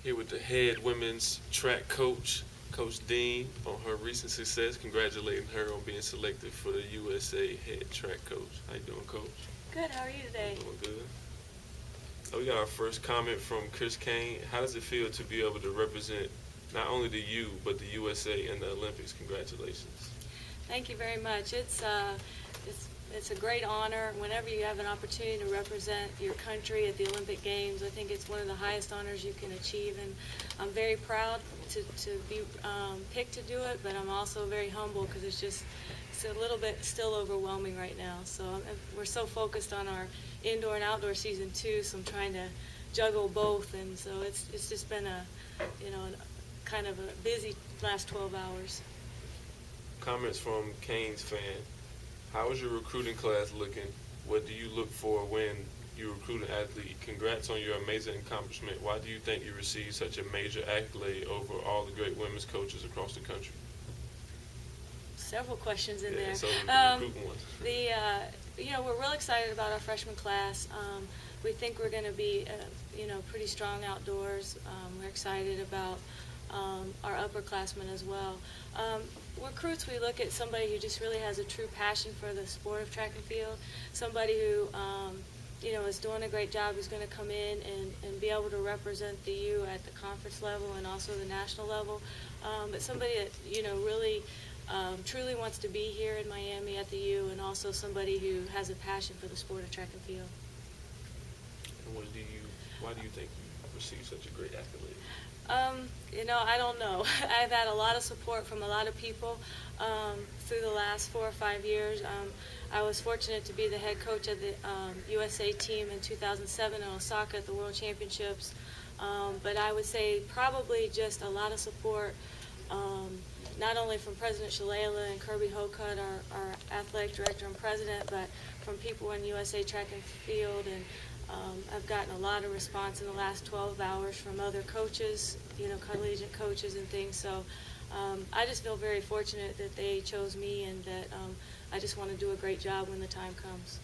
Here with the head women's track coach, Coach Dean, on her recent success, congratulating her on being selected for the USA head track coach. How you doing, Coach? Good. How are you today? Doing good. So we got our first comment from Chris Kane. How does it feel to be able to represent not only the U, but the USA in the Olympics? Congratulations. Thank you very much. It's a great honor. Whenever you have an opportunity to represent your country at the Olympic Games, I think it's one of the highest honors you can achieve, and I'm very proud to be picked to do it, but I'm also very humble because it's a little bit still overwhelming right now. So we're so focused on our indoor and outdoor season too, so I'm trying to juggle both, and so it's just been a kind of a busy last 12 hours. Comments from Kane's fan. How is your recruiting class looking? What do you look for when you recruit an athlete? Congrats on your amazing accomplishment. Why do you think you received such a major accolade over all the great women's coaches across the country? Several questions in there. So recruiting ones. We're real excited about our freshman class. We think we're going to be, pretty strong outdoors. We're excited about our upperclassmen as well. Recruits, we look at somebody who just really has a true passion for the sport of track and field, somebody who, is doing a great job, who's going to come in and be able to represent the U at the conference level and also the national level, but somebody that, really truly wants to be here in Miami at the U, and also somebody who has a passion for the sport of track and field. And why do you think you received such a great accolade? I don't know. I've had a lot of support from a lot of people through the last 4 or 5 years. I was fortunate to be the head coach of the USA team in 2007 in Osaka at the World Championships. But I would say probably just a lot of support, not only from President Shalala and Kirby Hokut, our athletic director and president, but from people in USA Track and Field. And I've gotten a lot of response in the last 12 hours from other coaches, collegiate coaches and things. So I just feel very fortunate that they chose me, and that I just want to do a great job when the time comes.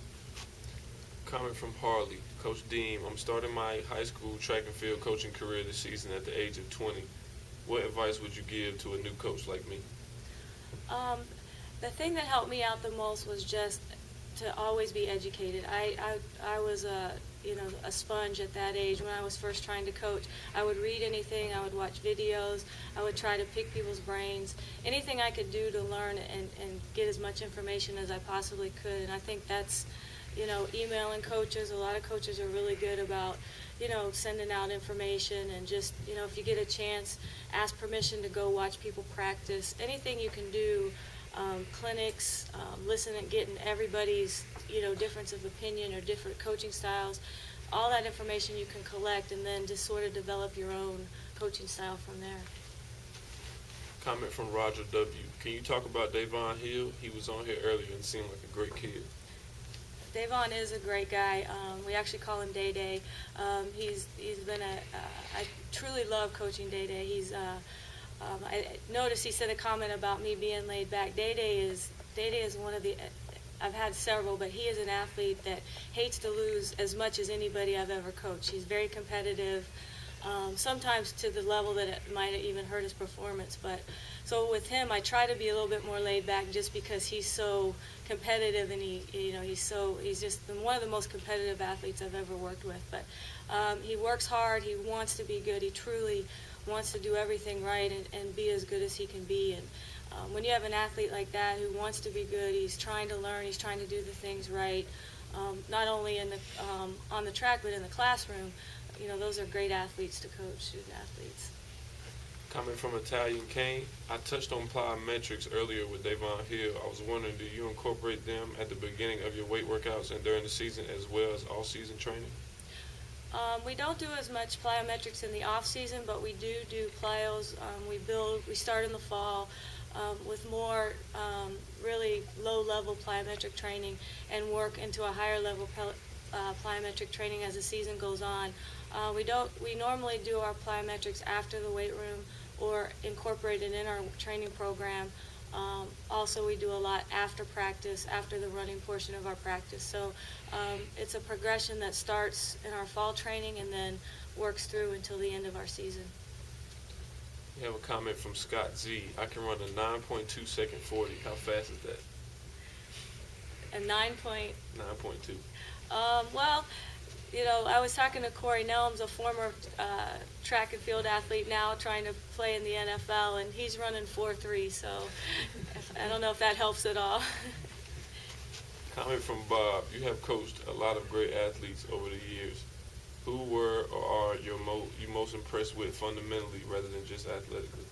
Comment from Harley. Coach Deem, I'm starting my high school track and field coaching career this season at the age of 20. What advice would you give to a new coach like me? The thing that helped me out the most was just to always be educated. I was a sponge at that age. When I was first trying to coach, I would read anything, I would watch videos, I would try to pick people's brains, anything I could do to learn and get as much information as I possibly could. And I think that's, emailing coaches. A lot of coaches are really good about, sending out information, and just, if you get a chance, ask permission to go watch people practice. Anything you can do, clinics, listen and getting everybody's, difference of opinion or different coaching styles. All that information you can collect, and then just sort of develop your own coaching style from there. Comment from Roger W. Can you talk about Davon Hill? He was on here earlier and seemed like a great kid. Davon is a great guy. We actually call him Day Day. He's been I truly love coaching Day Day. I noticed he said a comment about me being laid back. Day Day is one of the, I've had several, but he is an athlete that hates to lose as much as anybody I've ever coached. He's very competitive, sometimes to the level that it might have even hurt his performance. But so with him, I try to be a little bit more laid back, just because he's so competitive, and he's just one of the most competitive athletes I've ever worked with. But he works hard. He wants to be good. He truly wants to do everything right and be as good as he can be. And when you have an athlete like that who wants to be good, he's trying to learn, he's trying to do the things right, not only on the track, but in the classroom. Those are great athletes to coach, student athletes. Coming from Italian Kane, I touched on plyometrics earlier with Davon Hill. I was wondering, do you incorporate them at the beginning of your weight workouts and during the season, as well as all-season training? We don't do as much plyometrics in the off season, but we do plyos. We start in the fall with more really low-level plyometric training, and work into a higher level plyometric training as the season goes on. We normally do our plyometrics after the weight room, or incorporate it in our training program. Also, we do a lot after practice, after the running portion of our practice. So it's a progression that starts in our fall training, and then works through until the end of our season. We have a comment from Scott Z. I can run a 9.2 second 40. How fast is that? A 9.2. 9.2. Well, I was talking to Corey Nelms, a former track and field athlete now trying to play in the NFL, and he's running 4.3, so I don't know if that helps at all. Comment from Bob. You have coached a lot of great athletes over the years. Who were or are you most impressed with fundamentally rather than just athletically?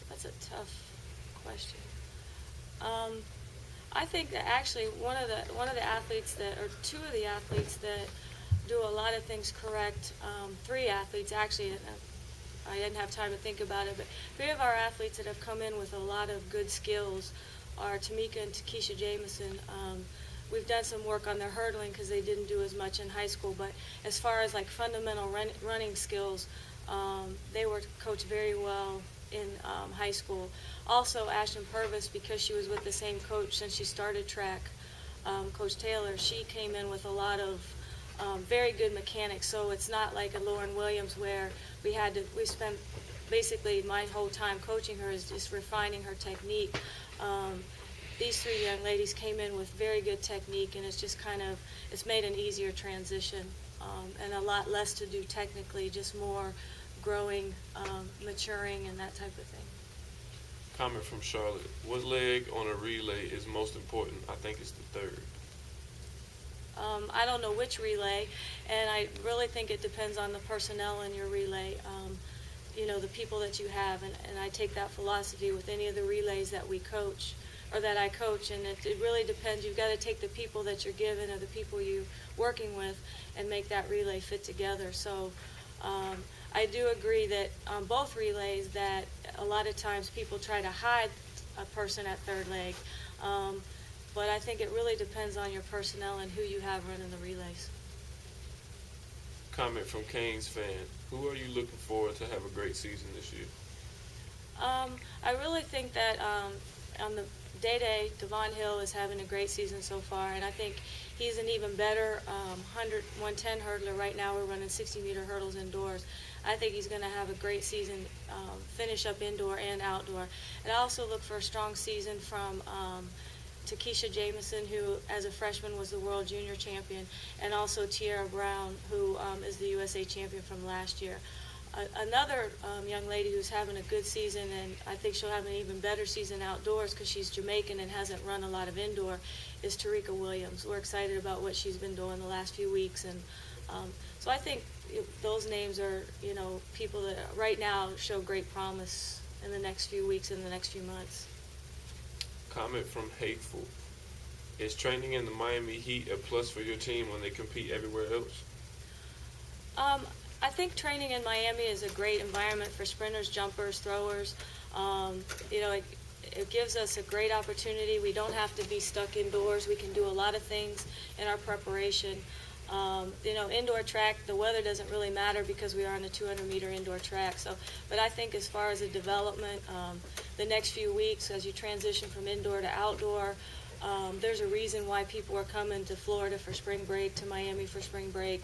That's a tough question. I think that actually one of the athletes two of the athletes that do a lot of things correct, three athletes actually, I didn't have time to think about it, but three of our athletes that have come in with a lot of good skills are Tamika and Takesha Jamison. We've done some work on their hurdling because they didn't do as much in high school, but as far as like fundamental running skills, they were coached very well in high school. Also, Ashton Purvis, because she was with the same coach since she started track, Coach Taylor, she came in with a lot of very good mechanics. So it's not like a Lauren Williams where we spent basically my whole time coaching her is just refining her technique. These three young ladies came in with very good technique, and it's made an easier transition and a lot less to do technically, just more growing, maturing, and that type of thing. Comment from Charlotte. What leg on a relay is most important? I think it's the third. I don't know which relay, and I really think it depends on the personnel in your relay, the people that you have, and I take that philosophy with any of the relays that we coach, or that I coach, and it really depends. You've got to take the people that you're given or the people you're working with and make that relay fit together. So I do agree that on both relays that a lot of times people try to hide a person at third leg, but I think it really depends on your personnel and who you have running the relays. Comment from Canes fan. Who are you looking forward to have a great season this year? I really think that on the day-day, Devon Hill is having a great season so far, and I think he's an even better 110 hurdler. Right now we're running 60-meter hurdles indoors. I think he's going to have a great season, finish up indoor and outdoor. And I also look for a strong season from Takesha Jamison, who as a freshman was the world junior champion, and also Tiara Brown, who is the USA champion from last year. Another young lady who's having a good season, and I think she'll have an even better season outdoors because she's Jamaican and hasn't run a lot of indoor, is Tarika Williams. We're excited about what she's been doing the last few weeks, and so I think those names are, people that right now show great promise in the next few weeks and the next few months. Comment from Hateful. Is training in the Miami Heat a plus for your team when they compete everywhere else? I think training in Miami is a great environment for sprinters, jumpers, throwers. It gives us a great opportunity. We don't have to be stuck indoors. We can do a lot of things in our preparation. Indoor track, the weather doesn't really matter because we are on a 200-meter indoor track. But I think as far as the development, the next few weeks as you transition from indoor to outdoor, there's a reason why people are coming to Florida for spring break, to Miami for spring break.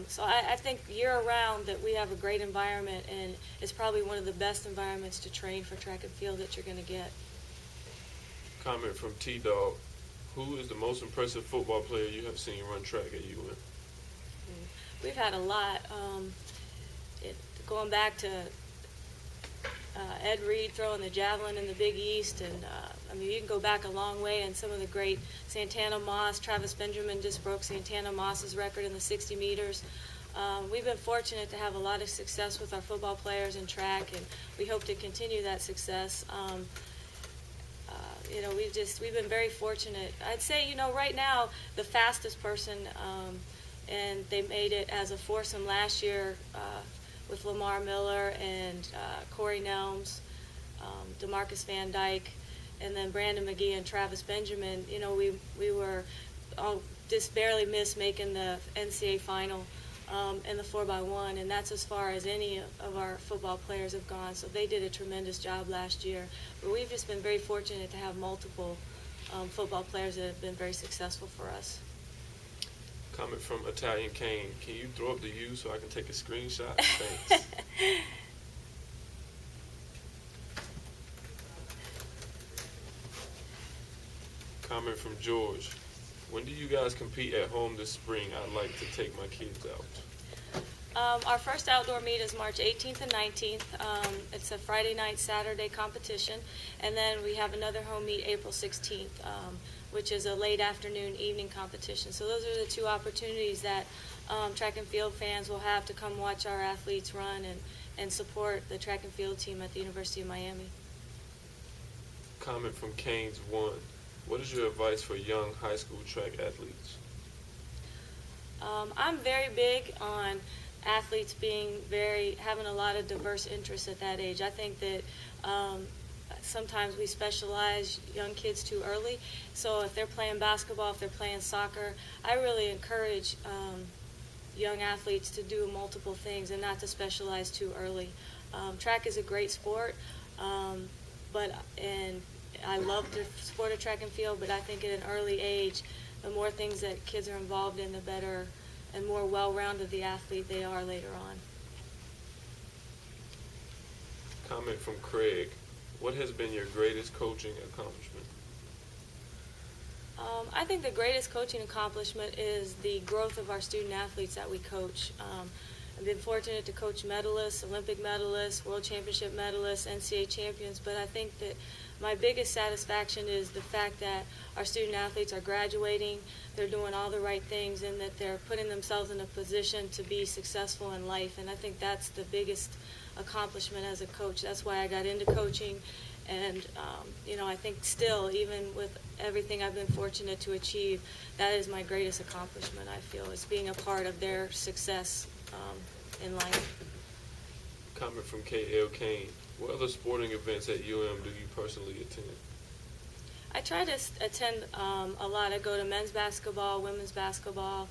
So I think year-round that we have a great environment, and it's probably one of the best environments to train for track and field that you're going to get. Comment from T-Dog. Who is the most impressive football player you have seen run track at UM? We've had a lot. Going back to Ed Reed throwing the javelin in the Big East, and you can go back a long way, and some of the great Santana Moss, Travis Benjamin just broke Santana Moss's record in the 60 meters. We've been fortunate to have a lot of success with our football players in track, and we hope to continue that success. We've been very fortunate. I'd say, right now, the fastest person, and they made it as a foursome last year with Lamar Miller and Corey Nelms, DeMarcus Van Dyke, and then Brandon McGee and Travis Benjamin. We were just barely missed making the NCAA final in the 4x1, and that's as far as any of our football players have gone. So they did a tremendous job last year. But we've just been very fortunate to have multiple football players that have been very successful for us. Comment from Italian Kane. Can you throw up the U so I can take a screenshot? Thanks. Comment from George. When do you guys compete at home this spring? I'd like to take my kids out. Our first outdoor meet is March 18th and 19th. It's a Friday night, Saturday competition. And then we have another home meet April 16th, which is a late afternoon, evening competition. So those are the two opportunities that track and field fans will have to come watch our athletes run and support the track and field team at the University of Miami. Comment from Canes 1. What is your advice for young high school track athletes? I'm very big on athletes having a lot of diverse interests at that age. I think that sometimes we specialize young kids too early. So if they're playing basketball, if they're playing soccer, I really encourage young athletes to do multiple things and not to specialize too early. Track is a great sport, and I love the sport of track and field, but I think at an early age, the more things that kids are involved in, the better and more well-rounded the athlete they are later on. Comment from Craig. What has been your greatest coaching accomplishment? I think the greatest coaching accomplishment is the growth of our student athletes that we coach. I've been fortunate to coach medalists, Olympic medalists, World Championship medalists, NCAA champions, but I think that my biggest satisfaction is the fact that our student athletes are graduating, they're doing all the right things, and that they're putting themselves in a position to be successful in life. And I think that's the biggest accomplishment as a coach. That's why I got into coaching. And, I think still, even with everything I've been fortunate to achieve, that is my greatest accomplishment, I feel, is being a part of their success in life. Comment from K.L. Kane. What other sporting events at UM do you personally attend? I try to attend a lot. I go to men's basketball, women's basketball.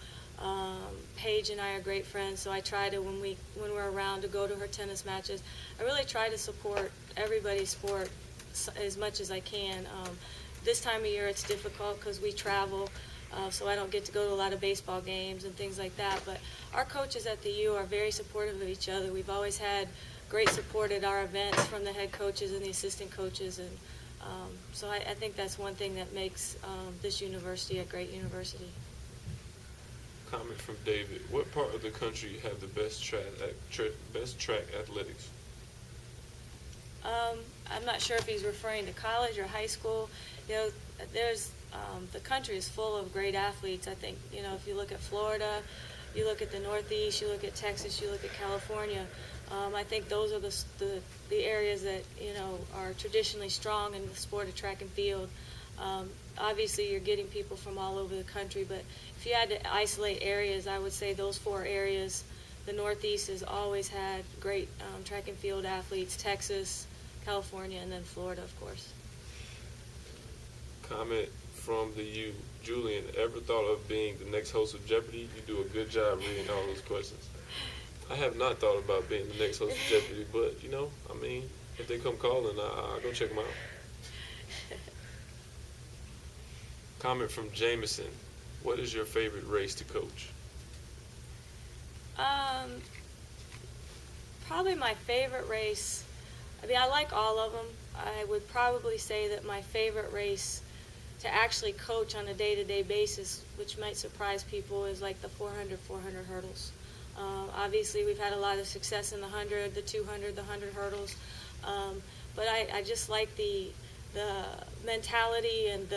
Paige and I are great friends, so I try to, when we're around, to go to her tennis matches. I really try to support everybody's sport as much as I can. This time of year it's difficult because we travel, so I don't get to go to a lot of baseball games and things like that. But our coaches at the U are very supportive of each other. We've always had great support at our events from the head coaches and the assistant coaches, and so I think that's one thing that makes this university a great university. Comment from David. What part of the country have the best track athletics? I'm not sure if he's referring to college or high school. There's the country is full of great athletes. I think, if you look at Florida, you look at the Northeast, you look at Texas, you look at California. I think those are the areas that, are traditionally strong in the sport of track and field. Obviously, you're getting people from all over the country, but if you had to isolate areas, I would say those 4 areas. The Northeast has always had great track and field athletes: Texas, California, and then Florida, of course. Comment from the U. Julian, ever thought of being the next host of Jeopardy? You do a good job reading all those questions. I have not thought about being the next host of Jeopardy, but, if they come calling, I'll go check them out. Comment from Jameson. What is your favorite race to coach? Probably my favorite race, I like all of them. I would probably say that my favorite race to actually coach on a day-to-day basis, which might surprise people, is like the 400 hurdles. Obviously, we've had a lot of success in the 100, the 200, the 100 hurdles, but I just like the mentality and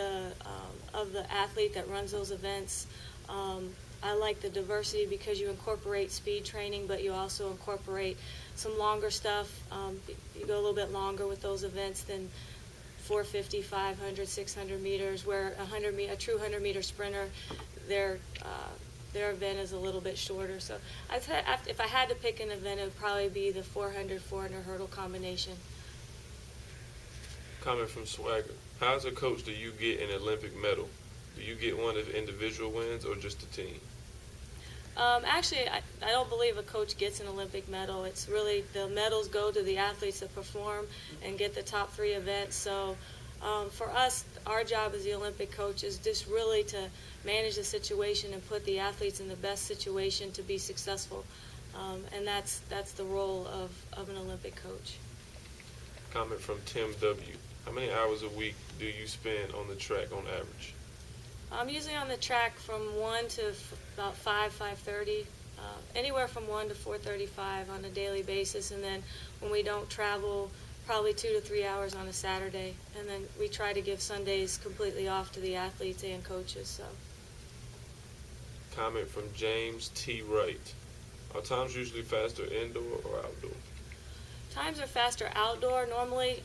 of the athlete that runs those events. I like the diversity because you incorporate speed training, but you also incorporate some longer stuff. You go a little bit longer with those events than 450, 500, 600 meters, where a true 100-meter sprinter, their event is a little bit shorter. So if I had to pick an event, it would probably be the 400 hurdle combination. Comment from Swagger. How as a coach do you get an Olympic medal? Do you get one of individual wins or just a team? Actually, I don't believe a coach gets an Olympic medal. It's really the medals go to the athletes that perform and get the top 3 events. So for us, our job as the Olympic coach is just really to manage the situation and put the athletes in the best situation to be successful. And that's the role of an Olympic coach. Comment from Tim W. How many hours a week do you spend on the track on average? I'm usually on the track from 1 to about 5:30, anywhere from 1 to 4:35 on a daily basis, and then when we don't travel, probably 2 to 3 hours on a Saturday, and then we try to give Sundays completely off to the athletes and coaches. So. Comment from James T. Wright. Are times usually faster indoor or outdoor? Times are faster outdoor normally,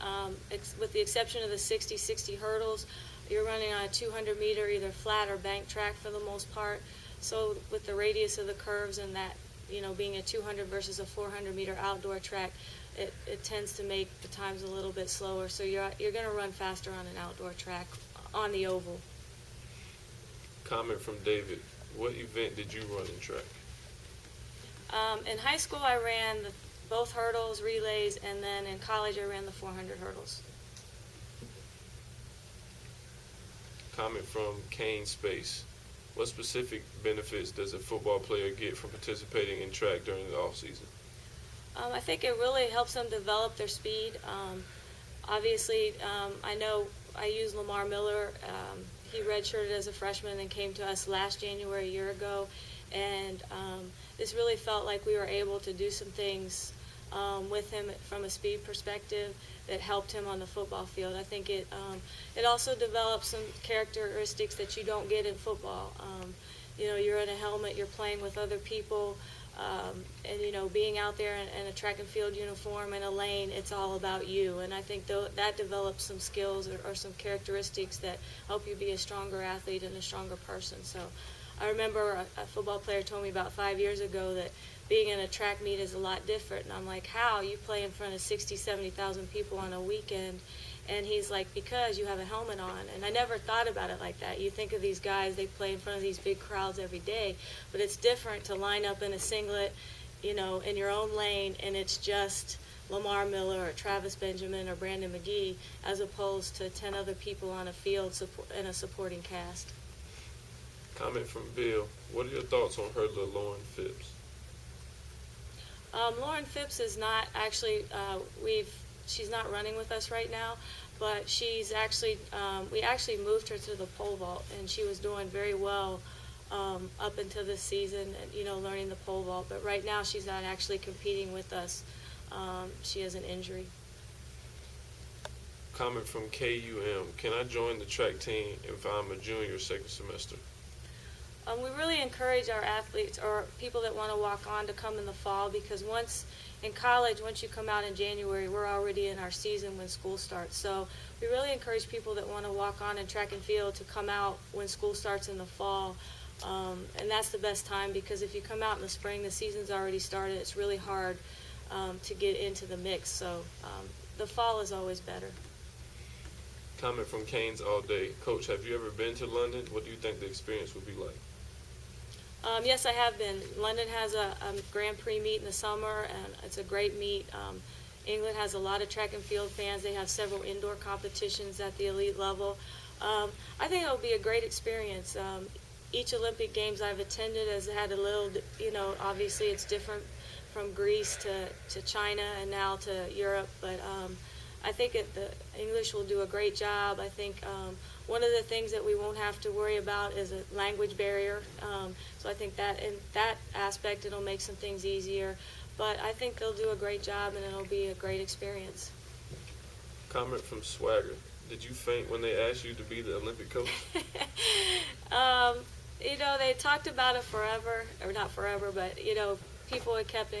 with the exception of the 60-60 hurdles. You're running on a 200-meter either flat or bank track for the most part. So with the radius of the curves and that, being a 200 versus a 400-meter outdoor track, it tends to make the times a little bit slower. So you're going to run faster on an outdoor track on the oval. Comment from David. What event did you run in track? In high school, I ran both hurdles, relays, and then in college, I ran the 400 hurdles. Comment from Kane Space. What specific benefits does a football player get from participating in track during the off season? I think it really helps them develop their speed. Obviously, I know I use Lamar Miller. He redshirted as a freshman and came to us last January, a year ago, and this really felt like we were able to do some things with him from a speed perspective that helped him on the football field. I think it also develops some characteristics that you don't get in football. You're in a helmet, you're playing with other people, and being out there in a track and field uniform in a lane, it's all about you. And I think that develops some skills or some characteristics that help you be a stronger athlete and a stronger person. So I remember a football player told me about 5 years ago that being in a track meet is a lot different. And I'm like, how? You play in front of 60, 70,000 people on a weekend. And he's like, because you have a helmet on. And I never thought about it like that. You think of these guys, they play in front of these big crowds every day. But it's different to line up in a singlet, in your own lane, and it's just Lamar Miller or Travis Benjamin or Brandon McGee, as opposed to 10 other people on a field and a supporting cast. Comment from Bill. What are your thoughts on hurdler Lauren Phipps? Lauren Phipps is not actually, she's not running with us right now, but she's actually, we actually moved her to the pole vault, and she was doing very well up until this season, learning the pole vault. But right now she's not actually competing with us. She has an injury. Comment from KUM. Can I join the track team if I'm a junior second semester? We really encourage our athletes or people that want to walk on to come in the fall, because once in college, once you come out in January, we're already in our season when school starts. So we really encourage people that want to walk on in track and field to come out when school starts in the fall. And that's the best time, because if you come out in the spring, the season's already started. It's really hard to get into the mix. So the fall is always better. Comment from Canes All Day. Coach, have you ever been to London? What do you think the experience would be like? Yes, I have been. London has a Grand Prix meet in the summer, and it's a great meet. England has a lot of track and field fans. They have several indoor competitions at the elite level. I think it'll be a great experience. Each Olympic Games I've attended has had a little, obviously it's different from Greece to China and now to Europe, but I think the English will do a great job. I think one of the things that we won't have to worry about is a language barrier. So I think that in that aspect it'll make some things easier. But I think they'll do a great job, and it'll be a great experience. Comment from Swagger. Did you faint when they asked you to be the Olympic coach? They talked about it forever, or not forever, but, people had kept,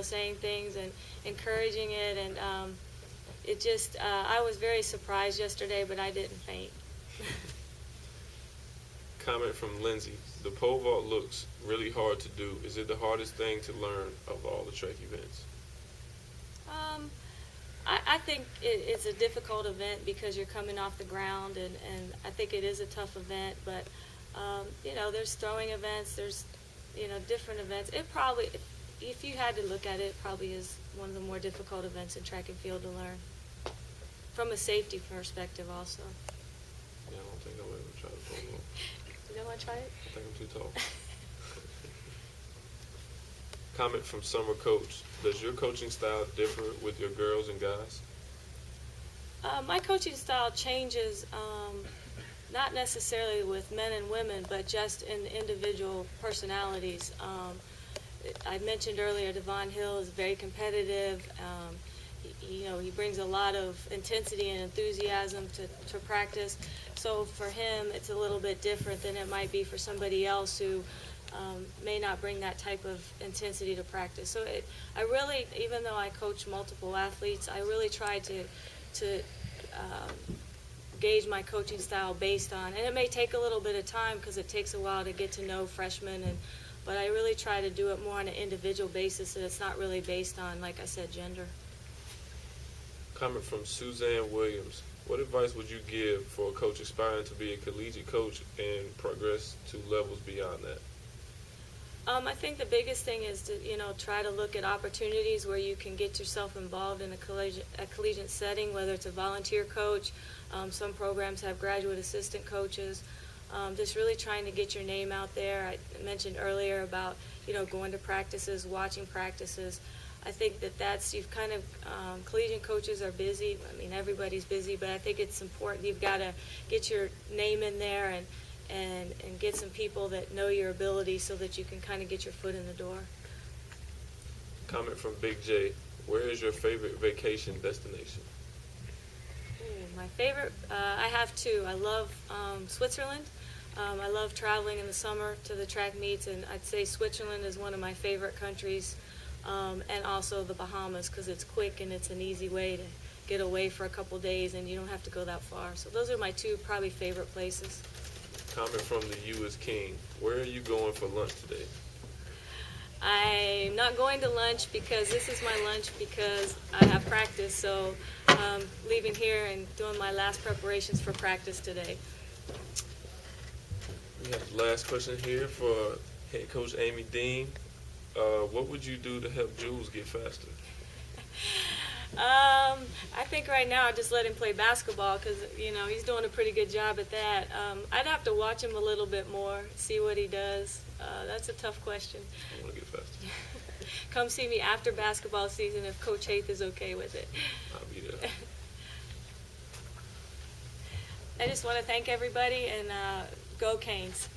saying things and encouraging it, and it just, I was very surprised yesterday, but I didn't faint. Comment from Lindsay. The pole vault looks really hard to do. Is it the hardest thing to learn of all the track events? I think it's a difficult event because you're coming off the ground, and I think it is a tough event, but, there's throwing events, there's, different events. It probably, if you had to look at it, probably is one of the more difficult events in track and field to learn, from a safety perspective also. don't want to try it? I think I'm too tall. Comment from summer coach. Does your coaching style differ with your girls and guys? My coaching style changes, not necessarily with men and women, but just in individual personalities. I mentioned earlier, Devon Hill is very competitive. He brings a lot of intensity and enthusiasm to practice. So for him, it's a little bit different than it might be for somebody else who may not bring that type of intensity to practice. So I really, even though I coach multiple athletes, I really try to gauge my coaching style based on, and it may take a little bit of time because it takes a while to get to know freshmen, but I really try to do it more on an individual basis, and it's not really based on, like I said, gender. Comment from Suzanne Williams. What advice would you give for a coach aspiring to be a collegiate coach and progress to levels beyond that? I think the biggest thing is to, try to look at opportunities where you can get yourself involved in a collegiate setting, whether it's a volunteer coach. Some programs have graduate assistant coaches. Just really trying to get your name out there. I mentioned earlier about, going to practices, watching practices. I think you've kind of, collegiate coaches are busy. I mean, everybody's busy, but I think it's important. You've got to get your name in there and get some people that know your ability so that you can kind of get your foot in the door. Comment from Big J. Where is your favorite vacation destination? My favorite, I have two. I love Switzerland. I love traveling in the summer to the track meets, and I'd say Switzerland is one of my favorite countries, and also the Bahamas because it's quick and it's an easy way to get away for a couple days and you don't have to go that far. So those are my two probably favorite places. Comment from the U is King. Where are you going for lunch today? I'm not going to lunch because this is my lunch because I have practice, so I'm leaving here and doing my last preparations for practice today. We have the last question here for head coach Amy Deem. What would you do to help Jules get faster? I think right now I just let him play basketball because, he's doing a pretty good job at that. I'd have to watch him a little bit more, see what he does. That's a tough question. I want to get faster. Come see me after basketball season if Coach Haith is okay with it. I'll be there. I just want to thank everybody and go Canes.